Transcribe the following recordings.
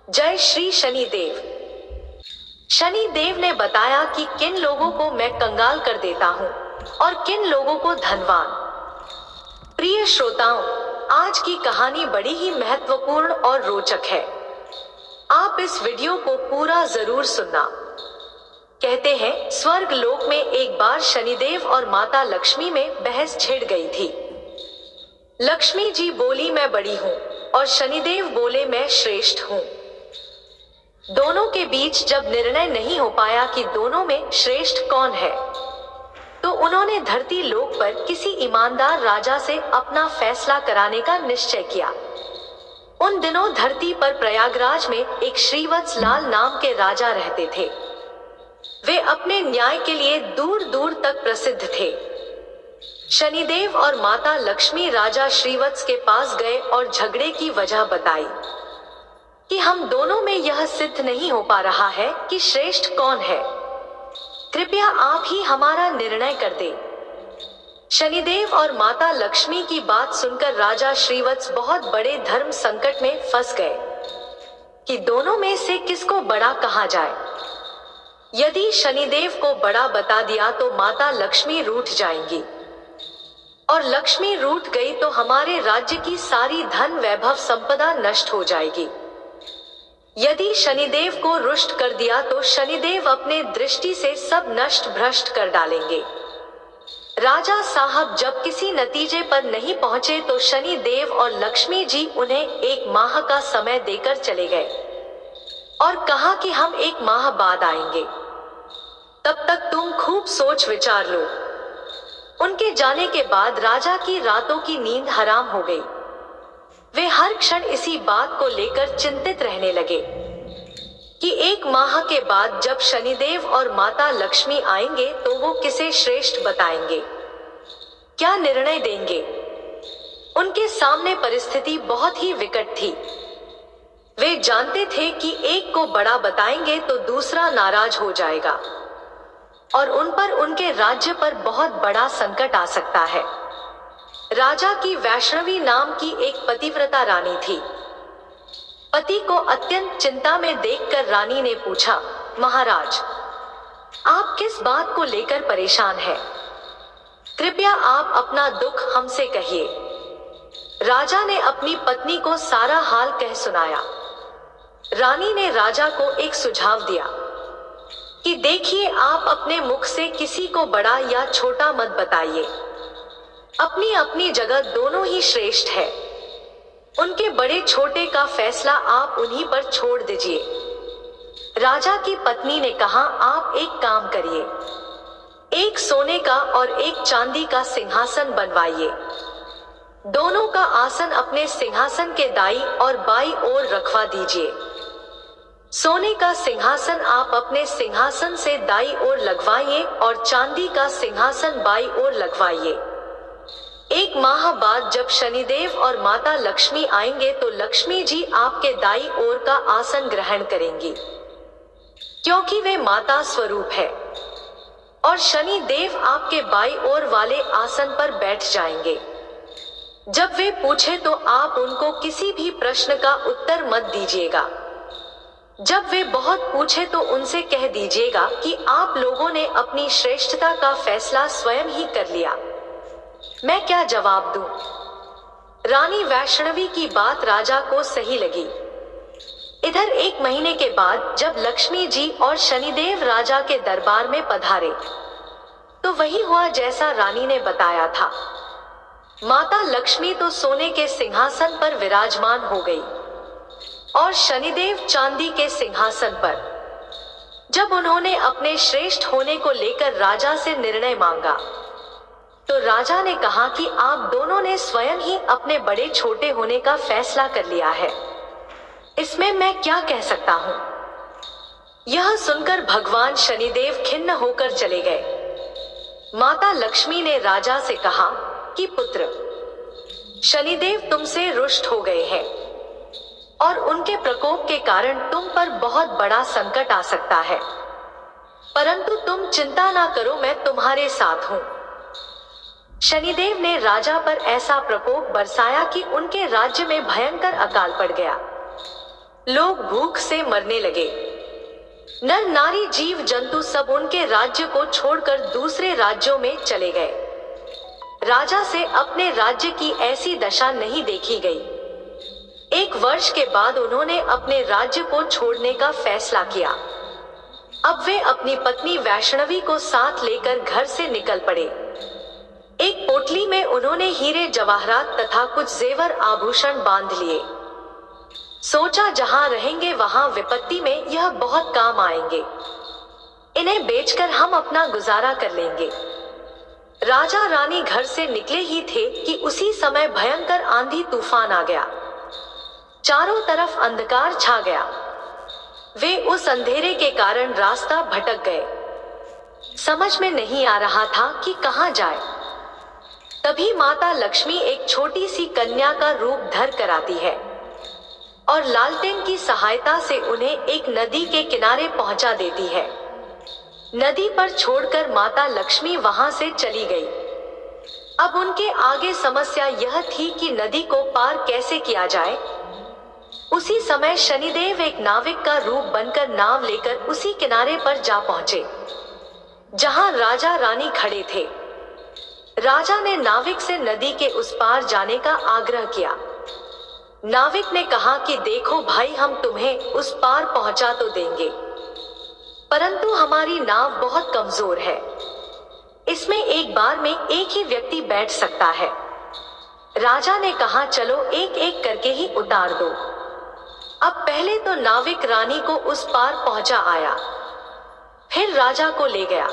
जय श्री शनिदेव। शनिदेव ने बताया कि किन लोगों को मैं कंगाल कर देता हूँ और किन लोगों को धनवान। प्रिय श्रोताओं, आज की कहानी बड़ी ही महत्वपूर्ण और रोचक है। आप इस वीडियो को पूरा जरूर सुनना। कहते हैं, स्वर्ग लोक में एक बार शनिदेव और माता लक्ष्मी में बहस छिड़ गई थी। लक्ष्मी जी बोली मैं बड़ी हूँ और शनिदेव बोले मैं श्रेष्ठ हूँ। दोनों के बीच जब निर्णय नहीं हो पाया कि दोनों में श्रेष्ठ कौन है, तो उन्होंने धरती लोक पर किसी ईमानदार राजा से अपना फैसला कराने का निश्चय किया। उन दिनों धरती पर प्रयागराज में एक श्रीवत्स लाल नाम के राजा रहते थे। वे अपने न्याय के लिए दूर दूर तक प्रसिद्ध थे। शनिदेव और माता लक्ष्मी राजा श्रीवत्स के पास गए और झगड़े की वजह बताई कि हम दोनों में यह सिद्ध नहीं हो पा रहा है कि श्रेष्ठ कौन है। कृपया आप ही हमारा निर्णय कर दें। शनिदेव और माता लक्ष्मी की बात सुनकर राजा श्रीवत्स बहुत बड़े धर्म संकट में फंस गए कि दोनों में से किसको बड़ा कहा जाए। यदि शनिदेव को बड़ा बता दिया तो माता लक्ष्मी रूठ जाएंगी, और लक्ष्मी रूठ गई तो हमारे राज्य की सारी धन वैभव संपदा नष्ट हो जाएगी। यदि शनिदेव को रुष्ट कर दिया तो शनिदेव अपने दृष्टि से सब नष्ट भ्रष्ट कर डालेंगे। राजा साहब जब किसी नतीजे पर नहीं पहुंचे तो शनिदेव और लक्ष्मी जी उन्हें 1 माह का समय देकर चले गए और कहा कि हम 1 माह बाद आएंगे, तब तक तुम खूब सोच विचार लो। उनके जाने के बाद राजा की रातों की नींद हराम हो गई। वे हर क्षण इसी बात को लेकर चिंतित रहने लगे कि 1 माह के बाद जब शनिदेव और माता लक्ष्मी आएंगे तो वो किसे श्रेष्ठ बताएंगे, क्या निर्णय देंगे। उनके सामने परिस्थिति बहुत ही विकट थी। वे जानते थे कि एक को बड़ा बताएंगे तो दूसरा नाराज हो जाएगा और उन पर उनके राज्य पर बहुत बड़ा संकट आ सकता है। राजा की वैष्णवी नाम की एक पतिव्रता रानी थी। पति को अत्यंत चिंता में देखकर रानी ने पूछा, महाराज, आप किस बात को लेकर परेशान हैं? कृपया आप अपना दुख हमसे कहिए। राजा ने अपनी पत्नी को सारा हाल कह सुनाया। रानी ने राजा को एक सुझाव दिया कि देखिए, आप अपने मुख से किसी को बड़ा या छोटा मत बताइए। अपनी अपनी जगह दोनों ही श्रेष्ठ है। उनके बड़े छोटे का फैसला आप उन्हीं पर छोड़ दीजिए। राजा की पत्नी ने कहा, आप एक काम करिए, 1 सोने का और 1 चांदी का सिंहासन बनवाइए। दोनों का आसन अपने सिंहासन के दाईं और बाईं ओर रखवा दीजिए। सोने का सिंहासन आप अपने सिंहासन से दाईं ओर लगवाइए और चांदी का सिंहासन बाईं ओर लगवाइए। 1 माह बाद जब शनिदेव और माता लक्ष्मी आएंगे तो लक्ष्मी जी आपके दाईं ओर का आसन ग्रहण करेंगी, क्योंकि वे माता स्वरूप है, और शनिदेव आपके बाईं ओर वाले आसन पर बैठ जाएंगे। जब वे पूछे तो आप उनको किसी भी प्रश्न का उत्तर मत दीजिएगा। जब वे बहुत पूछे तो उनसे कह दीजिएगा कि आप लोगों ने अपनी श्रेष्ठता का फैसला स्वयं ही कर लिया। मैं क्या जवाब दूं? रानी वैष्णवी की बात राजा को सही लगी। इधर 1 महीने के बाद जब लक्ष्मी जी और शनिदेव राजा के दरबार में पधारे तो वही हुआ जैसा रानी ने बताया था। माता लक्ष्मी तो सोने के सिंहासन पर विराजमान हो गई और शनिदेव चांदी के सिंहासन पर। जब उन्होंने अपने श्रेष्ठ होने को लेकर राजा से निर्णय मांगा तो राजा ने कहा कि आप दोनों ने स्वयं ही अपने बड़े छोटे होने का फैसला कर लिया है, इसमें मैं क्या कह सकता हूँ। यह सुनकर भगवान शनिदेव खिन्न होकर चले गए। माता लक्ष्मी ने राजा से कहा कि पुत्र, शनिदेव तुमसे रुष्ट हो गए हैं और उनके प्रकोप के कारण तुम पर बहुत बड़ा संकट आ सकता है, परंतु तुम चिंता ना करो, मैं तुम्हारे साथ हूँ। शनिदेव ने राजा पर ऐसा प्रकोप बरसाया कि उनके राज्य में भयंकर अकाल पड़ गया। लोग भूख से मरने लगे। नर नारी जीव जंतु सब उनके राज्य को छोड़कर दूसरे राज्यों में चले गए। राजा से अपने राज्य की ऐसी दशा नहीं देखी गई। 1 वर्ष के बाद उन्होंने अपने राज्य को छोड़ने का फैसला किया। अब वे अपनी पत्नी वैष्णवी को साथ लेकर घर से निकल पड़े। एक पोटली में उन्होंने हीरे जवाहरात तथा कुछ जेवर आभूषण बांध लिए। सोचा जहां रहेंगे वहां विपत्ति में यह बहुत काम आएंगे। इन्हें बेचकर हम अपना गुजारा कर लेंगे। राजा रानी घर से निकले ही थे कि उसी समय भयंकर आंधी तूफान आ गया। चारों तरफ अंधकार छा गया। वे उस अंधेरे के कारण रास्ता भटक गए। समझ में नहीं आ रहा था कि कहां जाए। तभी माता लक्ष्मी एक छोटी सी कन्या का रूप धर कर आती है और लालटेन की सहायता से उन्हें एक नदी के किनारे पहुंचा देती है। नदी पर छोड़कर माता लक्ष्मी वहां से चली गई। अब उनके आगे समस्या यह थी कि नदी को पार कैसे किया जाए। उसी समय शनिदेव एक नाविक का रूप बनकर नाव लेकर उसी किनारे पर जा पहुंचे जहां राजा रानी खड़े थे। राजा ने नाविक से नदी के उस पार जाने का आग्रह किया। नाविक ने कहा कि देखो भाई, हम तुम्हें उस पार पहुंचा तो देंगे, परंतु हमारी नाव बहुत कमजोर है। इसमें एक बार में एक ही व्यक्ति बैठ सकता है। राजा ने कहा चलो एक एक करके ही उतार दो। अब पहले तो नाविक रानी को उस पार पहुंचा आया, फिर राजा को ले गया।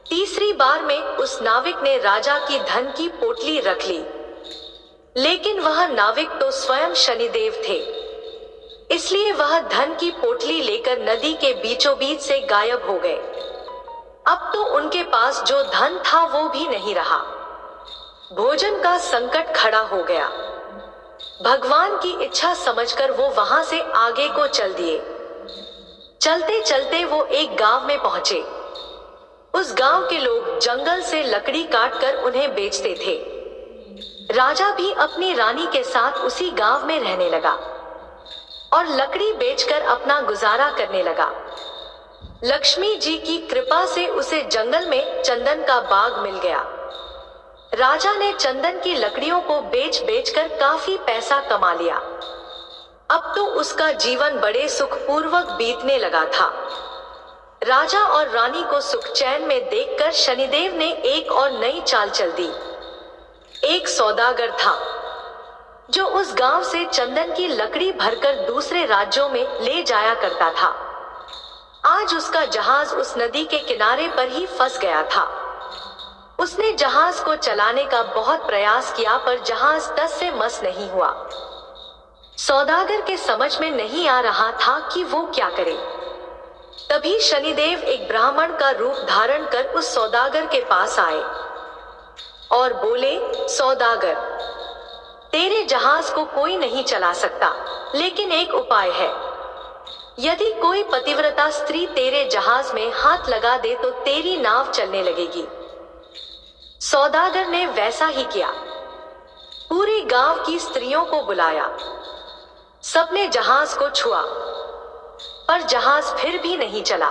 तीसरी बार में उस नाविक ने राजा की धन की पोटली रख ली, लेकिन वह नाविक तो स्वयं शनिदेव थे, इसलिए वह धन की पोटली लेकर नदी के बीचों बीच से गायब हो गए। अब तो उनके पास जो धन था वो भी नहीं रहा। भोजन का संकट खड़ा हो गया। भगवान की इच्छा समझकर वो वहां से आगे को चल दिए। चलते चलते वो एक गांव में पहुंचे। उस गांव के लोग जंगल से लकड़ी काटकर उन्हें बेचते थे। राजा भी अपनी रानी के साथ उसी गांव में रहने लगा और लकड़ी बेचकर अपना गुजारा करने लगा। लक्ष्मी जी की कृपा से उसे जंगल में चंदन का बाग मिल गया। राजा ने चंदन की लकड़ियों को बेच बेचकर काफी पैसा कमा लिया। अब तो उसका जीवन बड़े सुखपूर्वक बीतने लगा था। राजा और रानी को सुख चैन में देखकर शनिदेव ने एक और नई चाल चल दी। एक सौदागर था जो उस गांव से चंदन की लकड़ी भरकर दूसरे राज्यों में ले जाया करता था। आज उसका जहाज उस नदी के किनारे पर ही फंस गया था। उसने जहाज को चलाने का बहुत प्रयास किया, पर जहाज टस से मस नहीं हुआ। सौदागर के समझ में नहीं आ रहा था कि वो क्या करे। तभी शनिदेव एक ब्राह्मण का रूप धारण कर उस सौदागर के पास आए और बोले, सौदागर, तेरे जहाज को कोई नहीं चला सकता, लेकिन एक उपाय है। यदि कोई पतिव्रता स्त्री तेरे जहाज में हाथ लगा दे तो तेरी नाव चलने लगेगी। सौदागर ने वैसा ही किया। पूरे गांव की स्त्रियों को बुलाया। सबने जहाज को छुआ, पर जहाज फिर भी नहीं चला।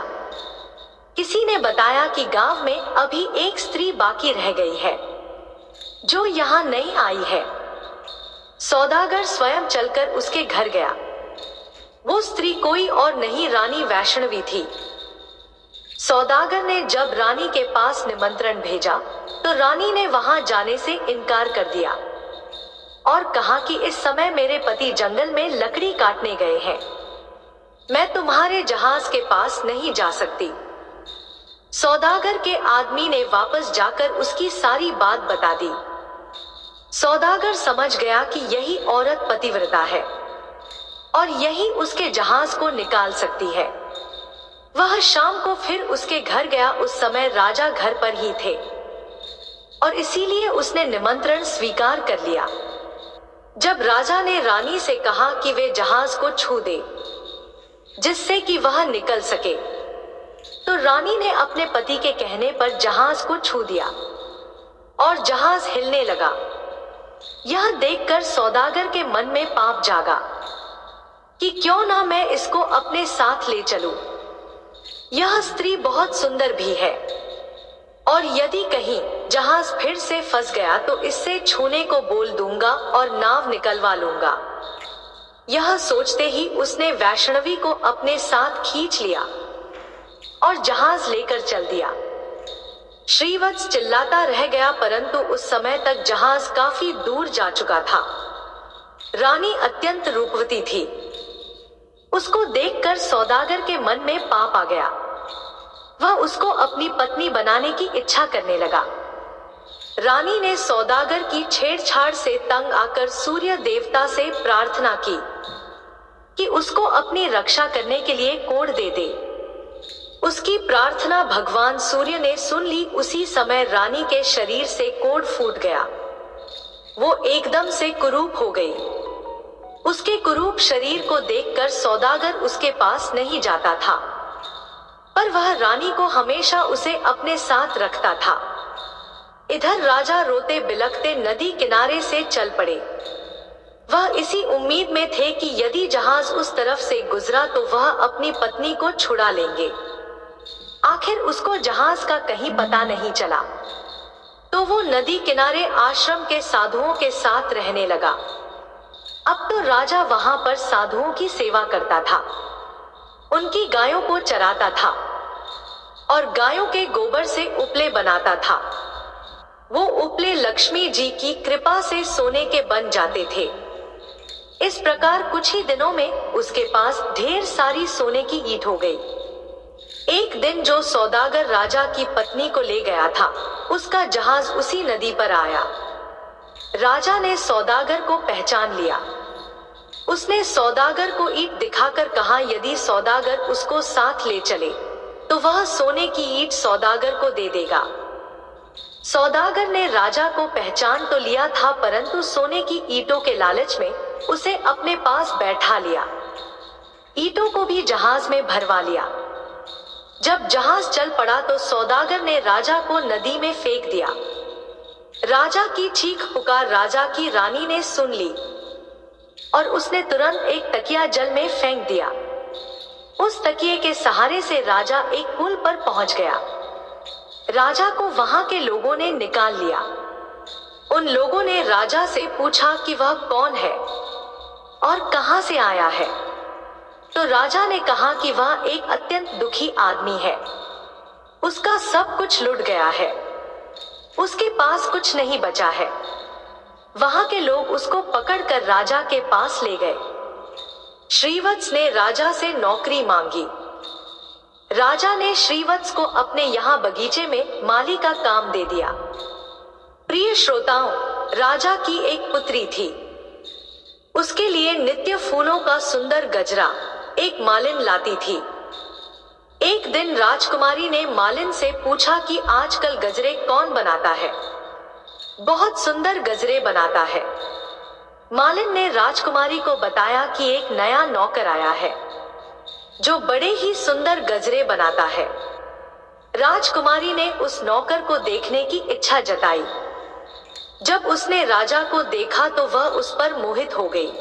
किसी ने बताया कि गांव में अभी एक स्त्री बाकी रह गई है जो यहाँ नहीं आई है। सौदागर स्वयं चलकर उसके घर गया। वो स्त्री कोई और नहीं, रानी वैष्णवी थी। सौदागर ने जब रानी के पास निमंत्रण भेजा तो रानी ने वहां जाने से इनकार कर दिया और कहा कि इस समय मेरे पति जंगल में लकड़ी काटने गए हैं, मैं तुम्हारे जहाज के पास नहीं जा सकती। सौदागर के आदमी ने वापस जाकर उसकी सारी बात बता दी। सौदागर समझ गया कि यही औरत पतिव्रता है और यही उसके जहाज को निकाल सकती है। वह शाम को फिर उसके घर गया। उस समय राजा घर पर ही थे और इसीलिए उसने निमंत्रण स्वीकार कर लिया। जब राजा ने रानी से कहा कि वे जहाज को छू दे जिससे कि वह निकल सके, तो रानी ने अपने पति के कहने पर जहाज को छू दिया और जहाज हिलने लगा। यह देखकर सौदागर के मन में पाप जागा। कि क्यों ना मैं इसको अपने साथ ले चलूं। यह स्त्री बहुत सुंदर भी है, और यदि कहीं जहाज फिर से फंस गया तो इससे छूने को बोल दूंगा और नाव निकलवा लूंगा। यह सोचते ही उसने वैष्णवी को अपने साथ खींच लिया और जहाज लेकर चल दिया। श्रीवत्स चिल्लाता रह गया, परंतु उस समय तक जहाज काफी दूर जा चुका था। रानी अत्यंत रूपवती थी। उसको देखकर सौदागर के मन में पाप आ गया। वह उसको अपनी पत्नी बनाने की इच्छा करने लगा। रानी ने सौदागर की छेड़छाड़ से तंग आकर सूर्य देवता से प्रार्थना की कि उसको अपनी रक्षा करने के लिए कोढ़ दे दे। उसकी प्रार्थना भगवान सूर्य ने सुन ली। उसी समय रानी के शरीर से कोढ़ फूट गया। वो एकदम से कुरूप हो गई। उसके कुरूप शरीर को देखकर सौदागर उसके पास नहीं जाता था, पर वह रानी को हमेशा उसे अपने साथ रखता था। इधर राजा रोते बिलखते नदी किनारे से चल पड़े। वह इसी उम्मीद में थे कि यदि जहाज उस तरफ से गुजरा तो वह अपनी पत्नी को छुड़ा लेंगे। आखिर उसको जहाज का कहीं पता नहीं चला, तो वो नदी किनारे आश्रम के साधुओं के साथ रहने लगा। अब तो राजा वहां पर साधुओं की सेवा करता था, उनकी गायों को चराता था और गायों के गोबर से उपले बनाता था। वो उपले लक्ष्मी जी की कृपा से सोने के बन जाते थे। इस प्रकार कुछ ही दिनों में उसके पास ढेर सारी सोने की ईंट हो गई। एक दिन जो सौदागर राजा की पत्नी को ले गया था, उसका जहाज उसी नदी पर आया। राजा ने सौदागर को पहचान लिया। उसने सौदागर को ईंट दिखाकर कहा, यदि सौदागर उसको साथ ले चले तो वह सोने की ईंट सौदागर को दे देगा। सौदागर ने राजा को पहचान तो लिया था, परंतु सोने की ईंटों के लालच में उसे अपने पास बैठा लिया। ईंटों को भी जहाज में भरवा लिया। जब जहाज चल पड़ा तो सौदागर ने राजा को नदी में फेंक दिया। राजा की चीख पुकार राजा की रानी ने सुन ली और उसने तुरंत एक तकिया जल में फेंक दिया। उस तकिए के सहारे से राजा एक पुल पर पहुंच गया। राजा को वहां के लोगों ने निकाल लिया। उन लोगों ने राजा से पूछा कि वह कौन है और कहां से आया है। तो राजा ने कहा कि वह एक अत्यंत दुखी आदमी है। उसका सब कुछ लुट गया है, उसके पास कुछ नहीं बचा है। वहां के लोग उसको पकड़कर राजा के पास ले गए। श्रीवत्स ने राजा से नौकरी मांगी। राजा ने श्रीवत्स को अपने यहाँ बगीचे में माली का काम दे दिया। प्रिय श्रोताओं, राजा की एक पुत्री थी। उसके लिए नित्य फूलों का सुंदर गजरा एक मालिन लाती थी। एक दिन राजकुमारी ने मालिन से पूछा कि आजकल गजरे कौन बनाता है? बहुत सुंदर गजरे बनाता है। मालिन ने राजकुमारी को बताया कि एक नया नौकर आया है जो बड़े ही सुंदर गजरे बनाता है। राजकुमारी ने उस नौकर को देखने की इच्छा जताई। जब उसने राजा को देखा तो वह उस पर मोहित हो गई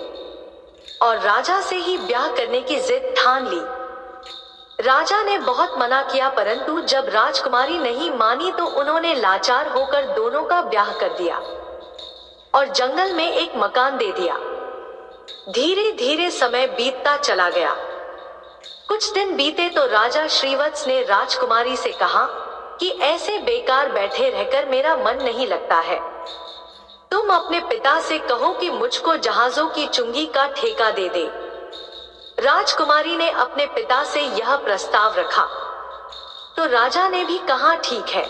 और राजा से ही ब्याह करने की जिद ठान ली। राजा ने बहुत मना किया, परंतु जब राजकुमारी नहीं मानी तो उन्होंने लाचार होकर दोनों का ब्याह कर दिया और जंगल में एक मकान दे दिया। धीरे धीरे समय बीतता चला गया। कुछ दिन बीते तो राजा श्रीवत्स ने राजकुमारी से कहा कि ऐसे बेकार बैठे रहकर मेरा मन नहीं लगता है। तुम अपने पिता से कहो कि मुझको जहाजों की चुंगी का ठेका दे दे। राजकुमारी ने अपने पिता से यह प्रस्ताव रखा तो राजा ने भी कहा ठीक है।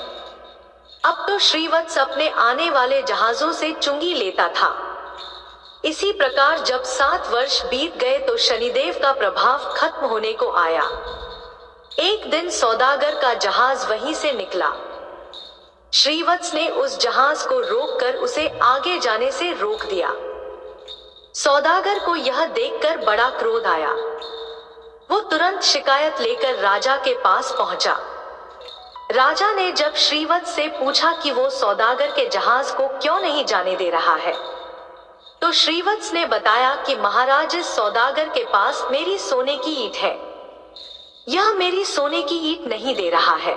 अब तो श्रीवत्स अपने आने वाले जहाजों से चुंगी लेता था। इसी प्रकार जब 7 वर्ष बीत गए तो शनिदेव का प्रभाव खत्म होने को आया। एक दिन सौदागर का जहाज वहीं से निकला। श्रीवत्स ने उस जहाज को रोककर उसे आगे जाने से रोक दिया। सौदागर को यह देखकर बड़ा क्रोध आया। वो तुरंत शिकायत लेकर राजा के पास पहुंचा। राजा ने जब श्रीवत्स से पूछा कि वो सौदागर के जहाज को क्यों नहीं जाने दे रहा है, तो श्रीवत्स ने बताया कि महाराज, इस सौदागर के पास मेरी सोने की ईंट है। यह मेरी सोने की ईंट नहीं दे रहा है।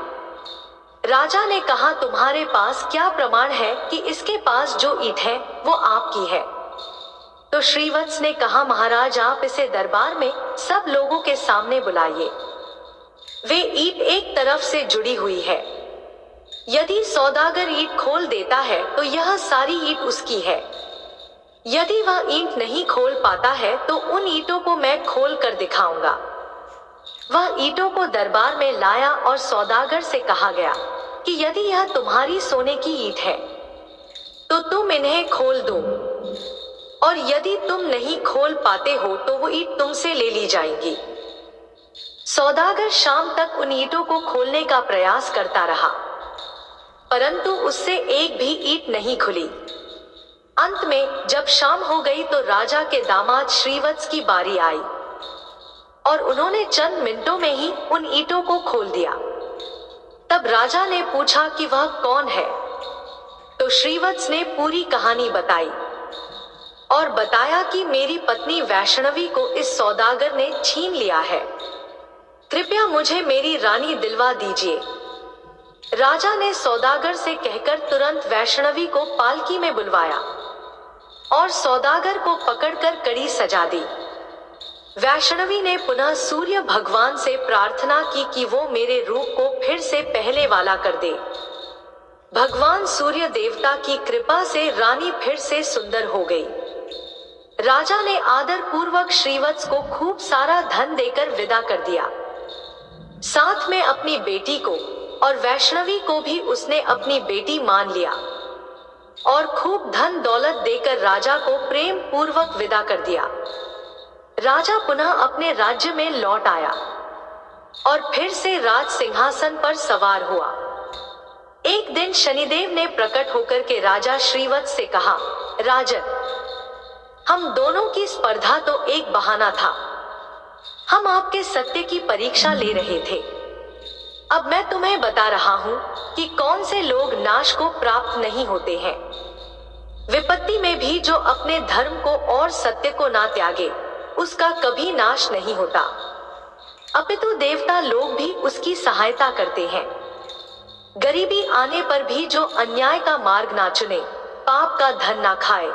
राजा ने कहा, तुम्हारे पास क्या प्रमाण है कि इसके पास जो ईंट है वो आपकी है? तो श्रीवत्स ने कहा, महाराज, आप इसे दरबार में सब लोगों के सामने बुलाइए। वे ईंट एक तरफ से जुड़ी हुई है। यदि सौदागर ईंट खोल देता है तो यह सारी ईंट उसकी है। यदि वह ईंट नहीं खोल पाता है तो उन ईंटों को मैं खोल कर दिखाऊंगा। वह ईंटों को दरबार में लाया और सौदागर से कहा गया कि यदि यह तुम्हारी सोने की ईंट है तो तुम इन्हें खोल दो, और यदि तुम नहीं खोल पाते हो तो वो ईंट तुमसे ले ली जाएंगी। सौदागर शाम तक उन ईंटों को खोलने का प्रयास करता रहा, परंतु उससे एक भी ईंट नहीं खुली। अंत में जब शाम हो गई तो राजा के दामाद श्रीवत्स की बारी आई और उन्होंने चंद मिनटों में ही उन ईंटों को खोल दिया। तब राजा ने पूछा कि वह कौन है? तो श्रीवत्स ने पूरी कहानी बताई और बताया कि मेरी पत्नी वैष्णवी को इस सौदागर ने छीन लिया है। कृपया मुझे मेरी रानी दिलवा दीजिए। राजा ने सौदागर से कहकर तुरंत वैष्णवी को पालकी में बुलवाया और सौदागर को पकड़कर कड़ी सजा दी। वैष्णवी ने पुनः सूर्य भगवान से प्रार्थना की कि वो मेरे रूप को फिर से पहले वाला कर दे। भगवान सूर्य देवता की कृपा से रानी फिर से सुंदर हो गई। राजा ने आदर पूर्वक श्रीवत्स को खूब सारा धन देकर विदा कर दिया। साथ में अपनी बेटी को और वैष्णवी को भी उसने अपनी बेटी मान लिया और खूब धन दौलत देकर राजा को प्रेम पूर्वक विदा कर दिया। राजा पुनः अपने राज्य में लौट आया और फिर से राज सिंहासन पर सवार हुआ। एक दिन शनिदेव ने प्रकट होकर के राजा श्रीवत्स से कहा, राजन, हम दोनों की स्पर्धा तो एक बहाना था। हम आपके सत्य की परीक्षा ले रहे थे। अब मैं तुम्हें बता रहा हूं कि कौन से लोग नाश को प्राप्त नहीं होते हैं। विपत्ति में भी जो अपने धर्म को और सत्य को ना त्यागे, उसका कभी नाश नहीं होता, अपितु देवता लोग भी उसकी सहायता करते हैं। गरीबी आने पर भी जो अन्याय का मार्ग ना चुने, पाप का धन ना खाए,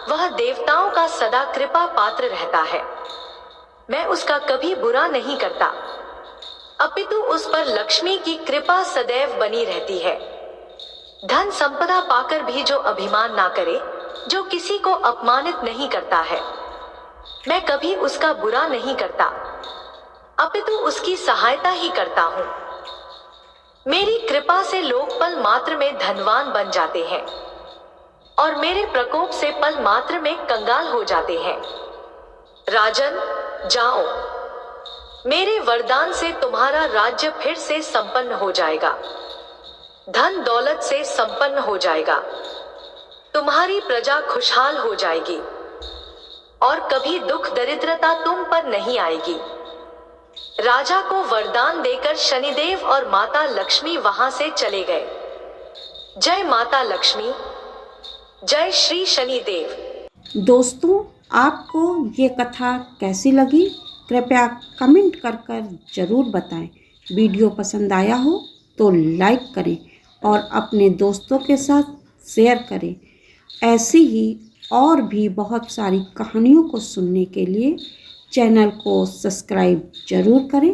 वह देवताओं का सदा कृपा पात्र रहता है। मैं उसका कभी बुरा नहीं करता, अपितु उस पर लक्ष्मी की कृपा सदैव बनी रहती है। धन संपदा पाकर भी जो अभिमान ना करे, जो किसी को अपमानित नहीं करता है, मैं कभी उसका बुरा नहीं करता, अपितु उसकी सहायता ही करता हूँ। मेरी कृपा से लोग पल मात्र में धनवान बन जाते हैं और मेरे प्रकोप से पल मात्र में कंगाल हो जाते हैं। राजन, जाओ, मेरे वरदान से तुम्हारा राज्य फिर से संपन्न हो जाएगा, धन दौलत से संपन्न हो जाएगा, तुम्हारी प्रजा खुशहाल हो जाएगी और कभी दुख दरिद्रता तुम पर नहीं आएगी। राजा को वरदान देकर शनिदेव और माता लक्ष्मी वहां से चले गए। जय माता लक्ष्मी, जय श्री शनिदेव। दोस्तों, आपको ये कथा कैसी लगी कृपया कमेंट कर ज़रूर बताएं। वीडियो पसंद आया हो तो लाइक करें और अपने दोस्तों के साथ शेयर करें। ऐसी ही और भी बहुत सारी कहानियों को सुनने के लिए चैनल को सब्सक्राइब ज़रूर करें।